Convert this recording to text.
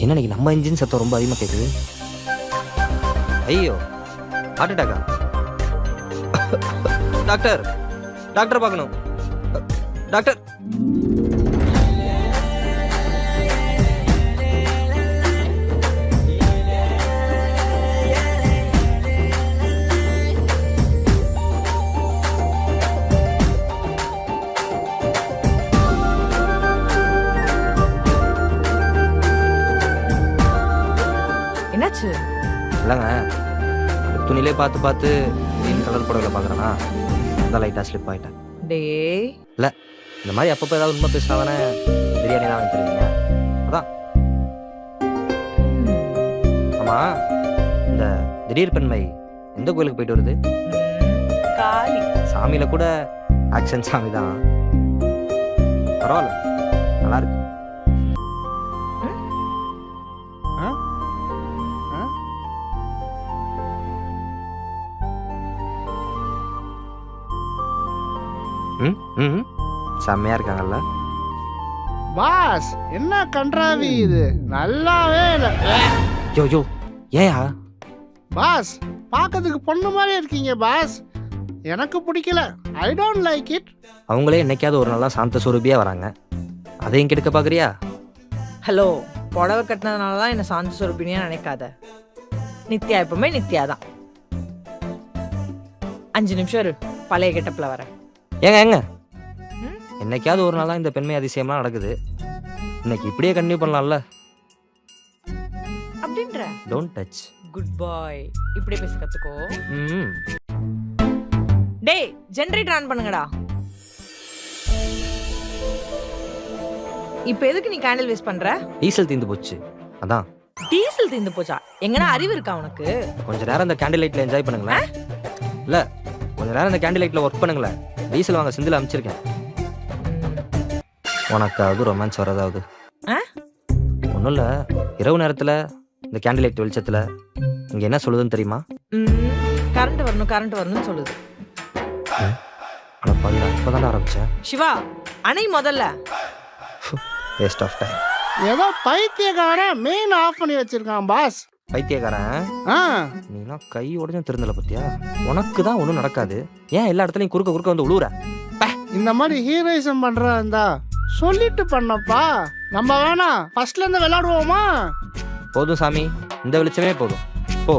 என்ன இன்னைக்கு நம்ம இன்ஜின் சத்தம் ரொம்ப அதிகமாக கேட்குது. ஐயோ ஹார்ட் அட்டாக்கா? டாக்டர் டாக்டர் பார்க்கணும் டாக்டர். என்னாச்சு? இல்லைங்க, துணிலே பார்த்து பார்த்து கலர் புடவையில் பார்க்குறேன்னா அதான் லைட்டாக ஸ்லிப் ஆகிட்டேன். டேய் இல்லை, இந்த மாதிரி அப்பப்போ ஏதாவது உண்மை பேசினா தானே பிரியாணி தான் வாங்கி தருவீங்க. அதான். ஆமாம், இந்த திடீர் பெண்மை எந்த கோயிலுக்கு போயிட்டு வருது? காளி. சாமியில் கூட ஆக்ஷன் சாமி தான். பரவாயில்ல, நல்லா இருக்கு. ம் ம் செம்மையா இருக்காங்கல்ல பாஸ்? என்ன கன்றாவி இது, நல்லாவே இல்லை. யோ யோ ஏயா பாஸ், பார்க்கறதுக்கு பொண்ணு மாதிரி இருக்கீங்க பாஸ். எனக்கு பிடிக்கல. I don't like it. அவங்களே என்னைக்காவது ஒரு நாள் சாந்த சுரூபியா வராங்க, அதையும் கெடுக்க பார்க்குறியா? ஹலோ, புடவை கட்டினதுனால தான் என்ன சாந்த சொருப்பினியா நினைக்காத. நித்யா எப்பவுமே நித்யா தான். 5 நிமிஷம் இரு, பழைய கெட்டப்பில் வரேன். ஏங்க ஏங்க, ம்? என்னைக்காவது ஒரு நாளாக இந்த பெண்மை அதிசயம்லாம் நடக்குது, இன்னைக்கு இப்படியே கண்டினியூ பண்ணலாம்ல? அப்படின்ற டோன்ட் டச். குட் பாய். இப்படி பேச கத்துக்கோ. ம் டேய், ஜெனரேட்டர் ஆன் பண்ணுங்கடா. இப்போ எதுக்கு நீ கேண்டில் வேஸ்ட் பண்ற? டீசல் தீந்து போச்சு, அதான். டீசல் தீந்து போச்சா? எங்கனா அறிவு இருக்கா உனக்கு? கொஞ்ச நேரம் இந்த கேண்டில் லைட்ல என்ஜாய் பண்ணுங்களேன். இல்ல, கொஞ்ச நேரம் இந்த கேண்டில் லைட்ல ஒர்க் பண்ணுங்களேன். டீசல் வாங்க சிந்தில் அமைச்சிருக்கேன். உனக்காவது ரொமான்ஸ் வரதாவது? ஒன்றும் இல்லை, இரவு நேரத்தில் இந்த கேண்டில் லைட் வெளிச்சத்தில் இங்கே என்ன சொல்லுதுன்னு தெரியுமா? கரண்ட் வரணும் கரண்ட் வரணும்னு சொல்லுது. ஆனால் பாதிடா, இப்போ தானே ஆரம்பித்தேன். சிவா, அணை முதல்ல. Waste of time. ஏதோ பைத்தியக்காரன் மெயின் ஆஃப் பண்ணி வச்சிருக்கான் பாஸ். பைத்தியக்காரன் ஆ, நீனா கை உடஞ்சும் திருந்தல பத்தியா? உனக்கு தான் ஒன்றும் நடக்காது, ஏன் எல்லா இடத்துலையும் குறுக்க குறுக்க வந்து உழுவுற? இந்த மாதிரி ஹீரோயிசம் பண்றா இருந்தா சொல்லிட்டு பண்ணப்பா. நம்ம வேணா ஃபர்ஸ்ட்ல இருந்து விளையாடுவோமா? போதும் சாமி, இந்த வெளிச்சமே போதும்.